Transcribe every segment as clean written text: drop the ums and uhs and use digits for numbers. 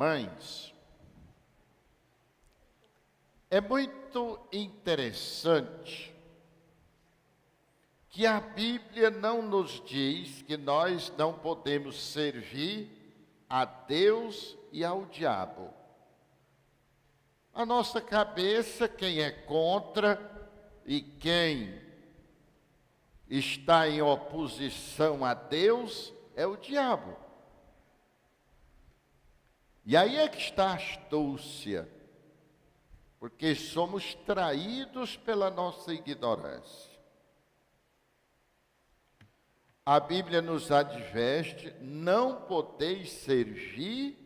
Mães, é muito interessante que a Bíblia não nos diz que nós não podemos servir a Deus e ao diabo. A nossa cabeça, quem é contra e quem está em oposição a Deus é o diabo. E aí é que está a astúcia, porque somos traídos pela nossa ignorância. A Bíblia nos adverte: não podeis servir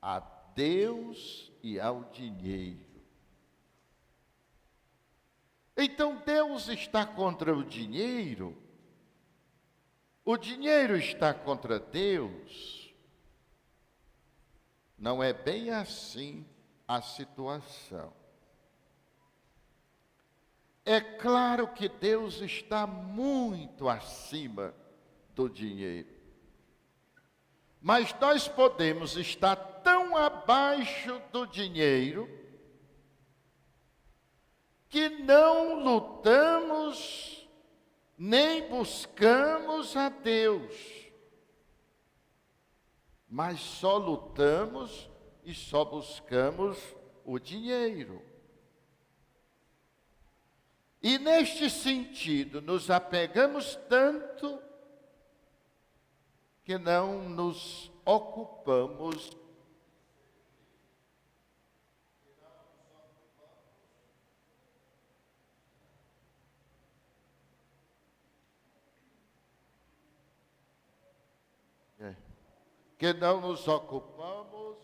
a Deus e ao dinheiro. Então Deus está contra o dinheiro está contra Deus. Não é bem assim a situação. É claro que Deus está muito acima do dinheiro. Mas nós podemos estar tão abaixo do dinheiro que não lutamos nem buscamos a Deus. Mas só lutamos e só buscamos o dinheiro. E neste sentido, nos apegamos tanto que não nos ocupamos que não nos ocupamos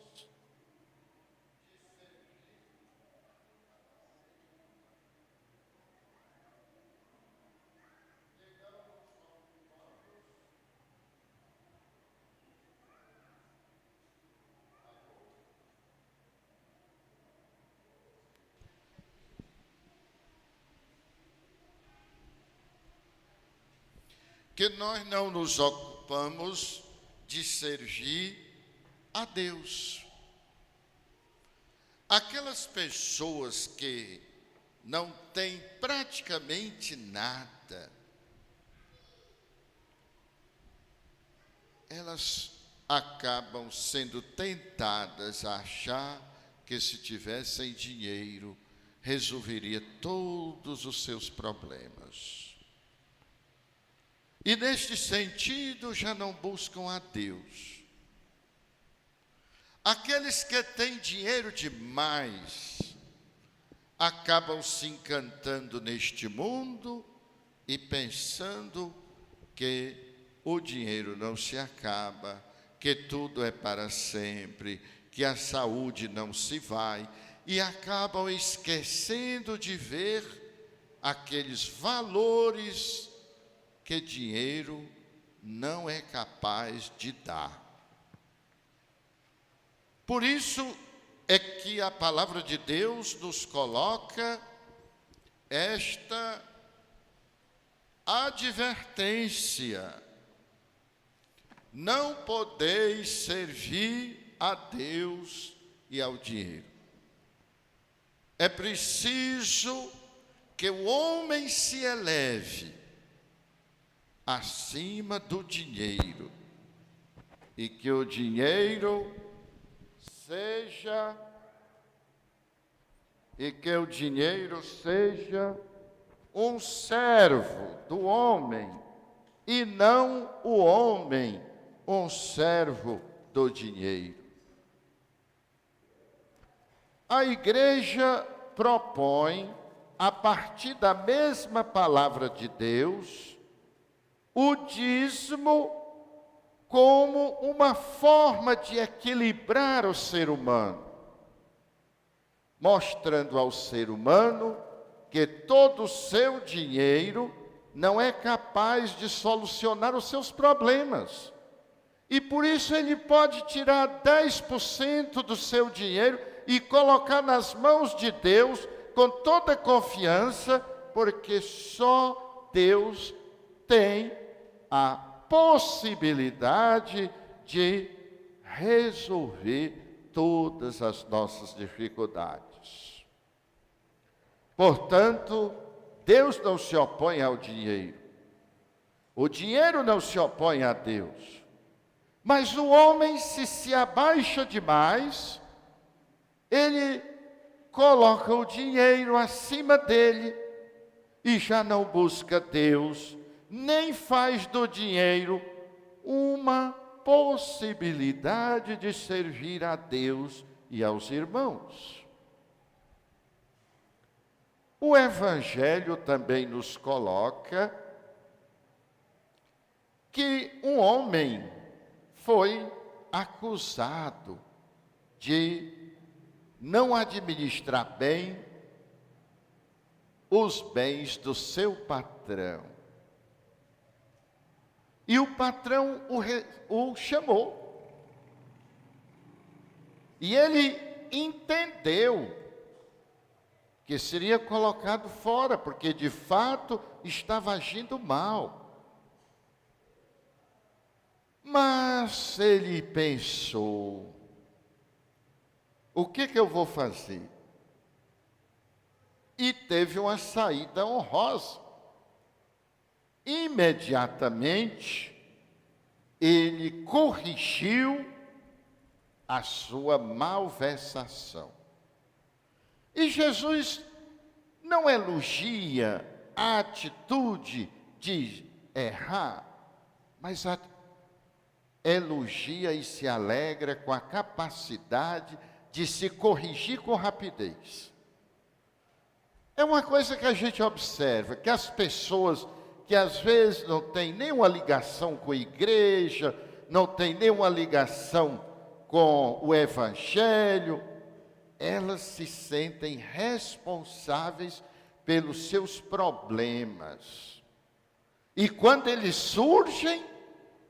que nós não nos ocupamos de servir a Deus. Aquelas pessoas que não têm praticamente nada, elas acabam sendo tentadas a achar que se tivessem dinheiro, resolveria todos os seus problemas. E neste sentido já não buscam a Deus. Aqueles que têm dinheiro demais acabam se encantando neste mundo e pensando que o dinheiro não se acaba, que tudo é para sempre, que a saúde não se vai, e acabam esquecendo de ver aqueles valores que dinheiro não é capaz de dar. Por isso é que a palavra de Deus nos coloca esta advertência: não podeis servir a Deus e ao dinheiro. É preciso que o homem se eleve acima do dinheiro, e que o dinheiro seja um servo do homem, e não o homem um servo do dinheiro. A igreja propõe, a partir da mesma palavra de Deus, o dízimo como uma forma de equilibrar o ser humano, mostrando ao ser humano que todo o seu dinheiro não é capaz de solucionar os seus problemas. E por isso ele pode tirar 10% do seu dinheiro e colocar nas mãos de Deus com toda confiança, porque só Deus tem a possibilidade de resolver todas as nossas dificuldades. Portanto, Deus não se opõe ao dinheiro. O dinheiro não se opõe a Deus. Mas o homem, se abaixa demais, ele coloca o dinheiro acima dele e já não busca Deus, nem faz do dinheiro uma possibilidade de servir a Deus e aos irmãos. O Evangelho também nos coloca que um homem foi acusado de não administrar bem os bens do seu patrão. E o patrão o chamou. E ele entendeu que seria colocado fora, porque de fato estava agindo mal. Mas ele pensou, o que eu vou fazer? E teve uma saída honrosa. Imediatamente, ele corrigiu a sua malversação. E Jesus não elogia a atitude de errar, mas elogia e se alegra com a capacidade de se corrigir com rapidez. É uma coisa que a gente observa, que as pessoas que às vezes não têm nenhuma ligação com a igreja, não têm nenhuma ligação com o Evangelho, elas se sentem responsáveis pelos seus problemas. E quando eles surgem,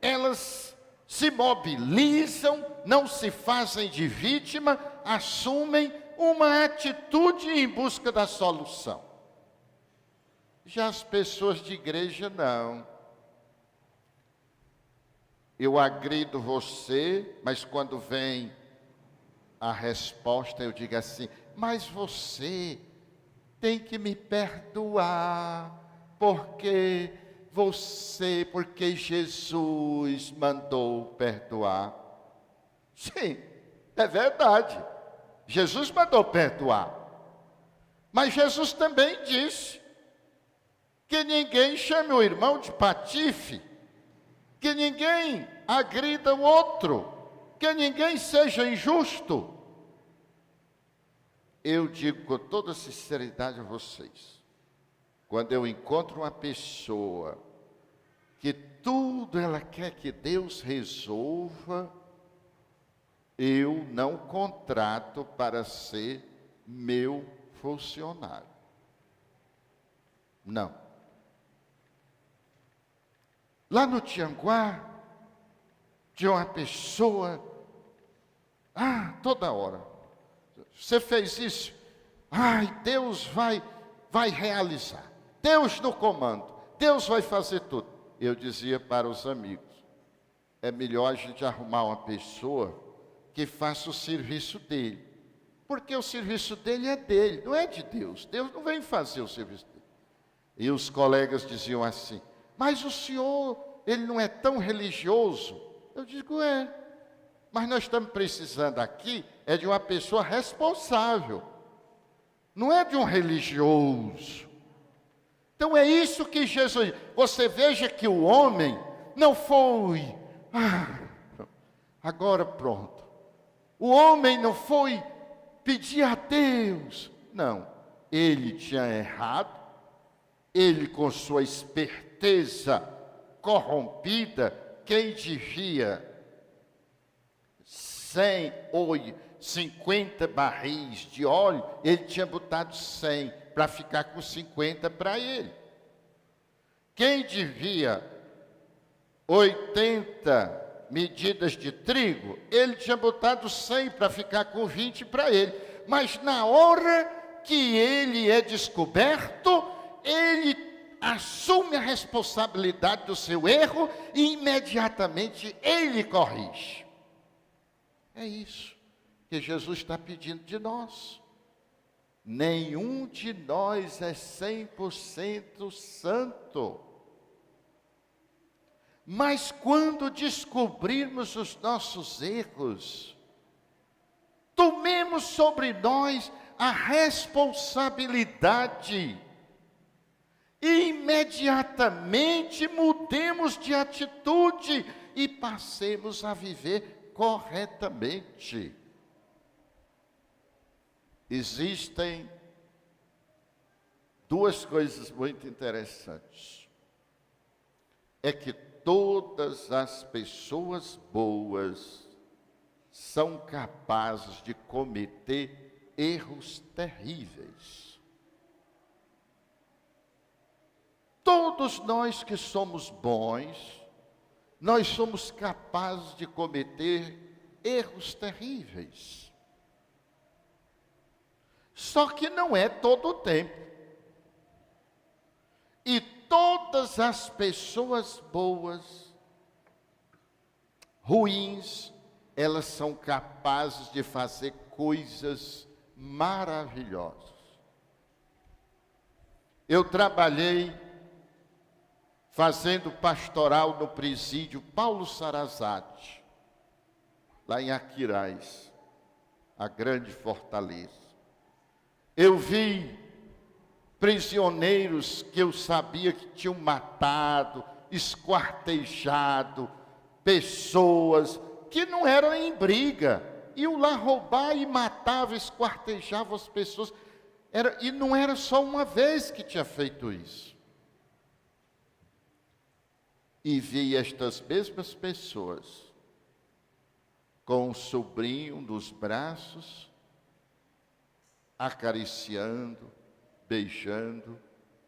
elas se mobilizam, não se fazem de vítima, assumem uma atitude em busca da solução. Já as pessoas de igreja não. Eu agrido você, mas quando vem a resposta eu digo assim, mas você tem que me perdoar, porque Jesus mandou perdoar. Sim, é verdade. Jesus mandou perdoar. Mas Jesus também disse que ninguém chame o irmão de patife, que ninguém agrida o outro, que ninguém seja injusto. Eu digo com toda sinceridade a vocês, quando eu encontro uma pessoa que tudo ela quer que Deus resolva, eu não contrato para ser meu funcionário. Não. Lá no Tianguá, tinha uma pessoa, toda hora, você fez isso, Deus vai realizar, Deus no comando, Deus vai fazer tudo. Eu dizia para os amigos, é melhor a gente arrumar uma pessoa que faça o serviço dele, porque o serviço dele é dele, não é de Deus. Deus não vem fazer o serviço dele. E os colegas diziam assim, mas o senhor, ele não é tão religioso. Eu digo, mas nós estamos precisando aqui, de uma pessoa responsável, não é de um religioso. Então é isso que Jesus, você veja que o homem não foi, agora pronto. O homem não foi pedir a Deus, não. Ele tinha errado, ele com sua esperteza corrompida, quem devia 100 ou 50 barris de óleo, ele tinha botado 100 para ficar com 50 para ele. Quem devia 80 medidas de trigo, ele tinha botado 100 para ficar com 20 para ele. Mas na hora que ele é descoberto, ele assume a responsabilidade do seu erro e imediatamente ele corrige. É isso. que Jesus está pedindo de nós. Nenhum de nós é 100% santo. Mas quando descobrirmos os nossos erros, tomemos sobre nós a responsabilidade e imediatamente mudemos de atitude e passemos a viver corretamente. Existem duas coisas muito interessantes. É que todas as pessoas boas são capazes de cometer erros terríveis. Todos nós que somos bons, nós somos capazes de cometer erros terríveis. Só que não é todo o tempo. E todas as pessoas boas, ruins, elas são capazes de fazer coisas maravilhosas. Eu trabalhei fazendo pastoral no presídio Paulo Sarazate, lá em Aquiraz, a grande fortaleza. Eu vi prisioneiros que eu sabia que tinham matado, esquartejado, pessoas que não eram em briga, iam lá roubar e matava, esquartejava as pessoas. E não era só uma vez que tinha feito isso. E vi estas mesmas pessoas com o sobrinho nos braços, acariciando, beijando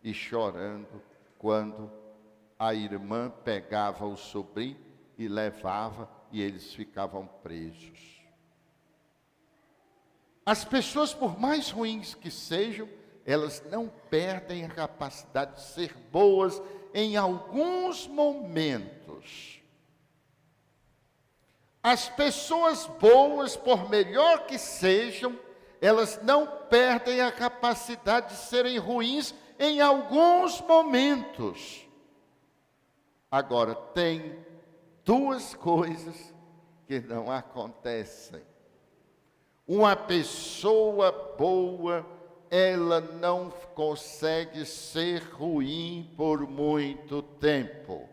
e chorando, quando a irmã pegava o sobrinho e levava, e eles ficavam presos. As pessoas, por mais ruins que sejam, elas não perdem a capacidade de ser boas em alguns momentos. As pessoas boas, por melhor que sejam, elas não perdem a capacidade de serem ruins em alguns momentos. Agora, tem duas coisas que não acontecem. Uma pessoa boa, ela não consegue ser ruim por muito tempo.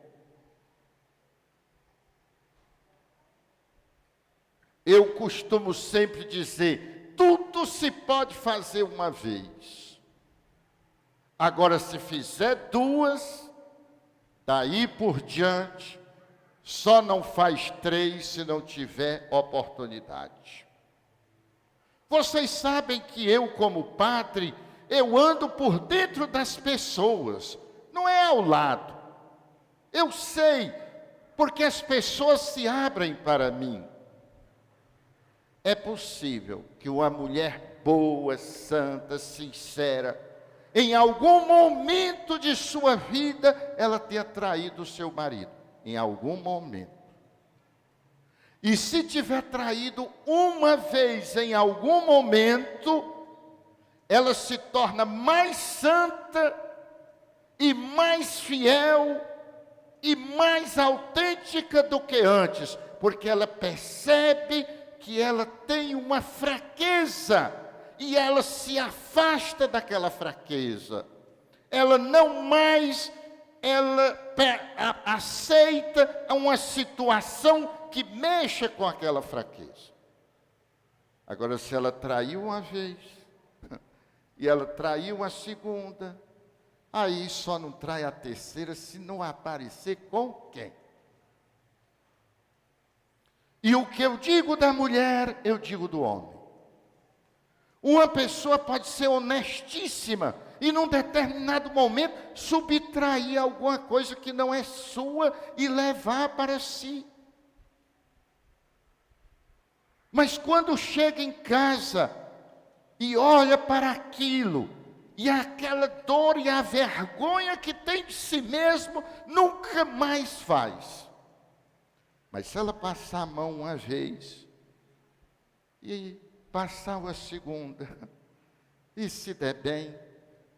Eu costumo sempre dizer, tudo se pode fazer uma vez. Agora, se fizer duas, daí por diante, só não faz três se não tiver oportunidade. Vocês sabem que eu, como padre, eu ando por dentro das pessoas, não é ao lado. Eu sei, porque as pessoas se abrem para mim. É possível que uma mulher boa, santa, sincera, em algum momento de sua vida, ela tenha traído o seu marido. Em algum momento. E se tiver traído uma vez em algum momento, ela se torna mais santa e mais fiel e mais autêntica do que antes, porque ela percebe que ela tem uma fraqueza e ela se afasta daquela fraqueza. Ela não mais aceita uma situação que mexa com aquela fraqueza. Agora, se ela traiu uma vez, e ela traiu a segunda, aí só não trai a terceira se não aparecer com quem? E o que eu digo da mulher, eu digo do homem. Uma pessoa pode ser honestíssima, e num determinado momento subtrair alguma coisa que não é sua e levar para si. Mas quando chega em casa e olha para aquilo, e aquela dor e a vergonha que tem de si mesmo, nunca mais faz. Mas se ela passar a mão uma vez, e passar a segunda. E se der bem,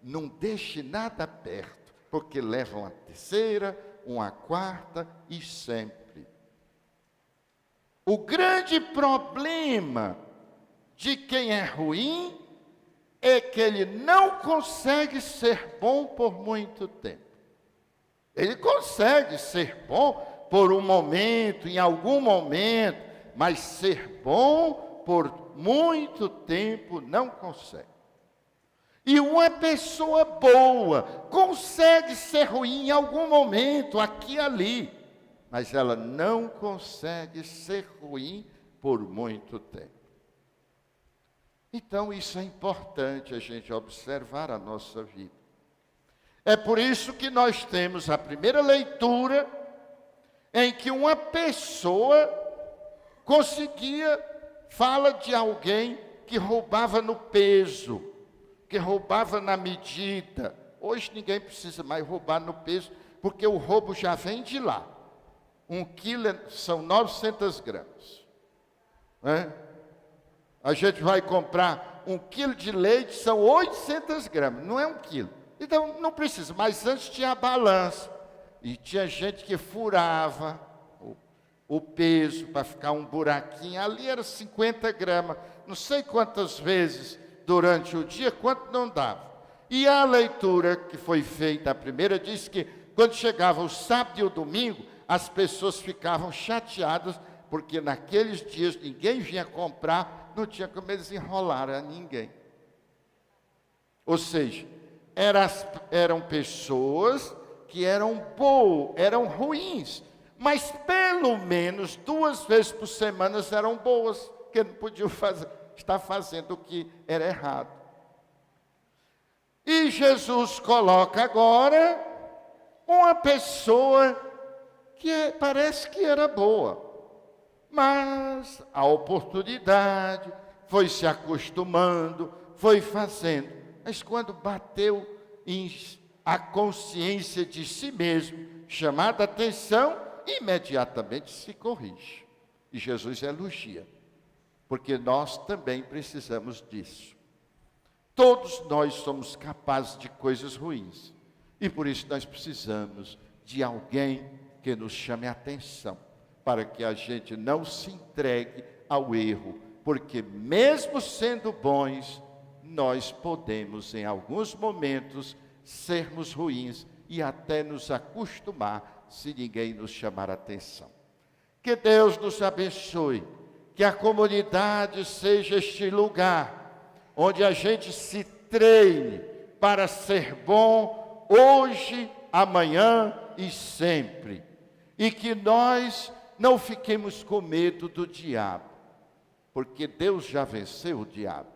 não deixe nada perto, porque leva uma terceira, uma quarta e sempre. O grande problema de quem é ruim é que ele não consegue ser bom por muito tempo. Ele consegue ser bom por um momento, em algum momento, mas ser bom por muito tempo não consegue. E uma pessoa boa consegue ser ruim em algum momento, aqui e ali, mas ela não consegue ser ruim por muito tempo. Então, isso é importante a gente observar a nossa vida. É por isso que nós temos a primeira leitura, em que uma pessoa fala de alguém que roubava no peso, que roubava na medida. Hoje ninguém precisa mais roubar no peso, porque o roubo já vem de lá. 1 quilo são 900 gramas. A gente vai comprar 1 quilo de leite, são 800 gramas, não é 1 quilo. Então, não precisa, mas antes tinha a balança. E tinha gente que furava o peso para ficar um buraquinho. Ali era 50 gramas, não sei quantas vezes durante o dia, quanto não dava. E a leitura que foi feita, a primeira, diz que quando chegava o sábado e o domingo, as pessoas ficavam chateadas, porque naqueles dias ninguém vinha comprar, não tinha como eles enrolar a ninguém. Ou seja, eram pessoas que eram boas, eram ruins, mas pelo menos 2 vezes por semana eram boas, porque não podiam estar fazendo o que era errado. E Jesus coloca agora uma pessoa que parece que era boa, mas a oportunidade foi se acostumando, foi fazendo, mas quando bateu a consciência de si mesmo, chamada a atenção, imediatamente se corrige. E Jesus elogia, porque nós também precisamos disso. Todos nós somos capazes de coisas ruins, e por isso nós precisamos de alguém que nos chame a atenção, para que a gente não se entregue ao erro, porque mesmo sendo bons, nós podemos em alguns momentos sermos ruins e até nos acostumar se ninguém nos chamar a atenção. Que Deus nos abençoe, que a comunidade seja este lugar onde a gente se treine para ser bom hoje, amanhã e sempre. E que nós não fiquemos com medo do diabo, porque Deus já venceu o diabo.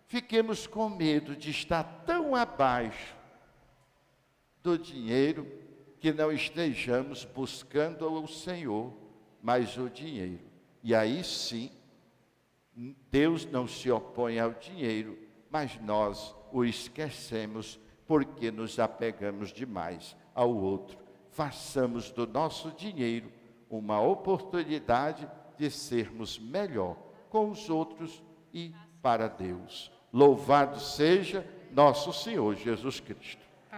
Fiquemos com medo de estar tão abaixo do dinheiro que não estejamos buscando o Senhor, mas o dinheiro. E aí sim, Deus não se opõe ao dinheiro, mas nós o esquecemos porque nos apegamos demais ao outro. Façamos do nosso dinheiro uma oportunidade de sermos melhor com os outros e para Deus. Louvado seja nosso Senhor Jesus Cristo.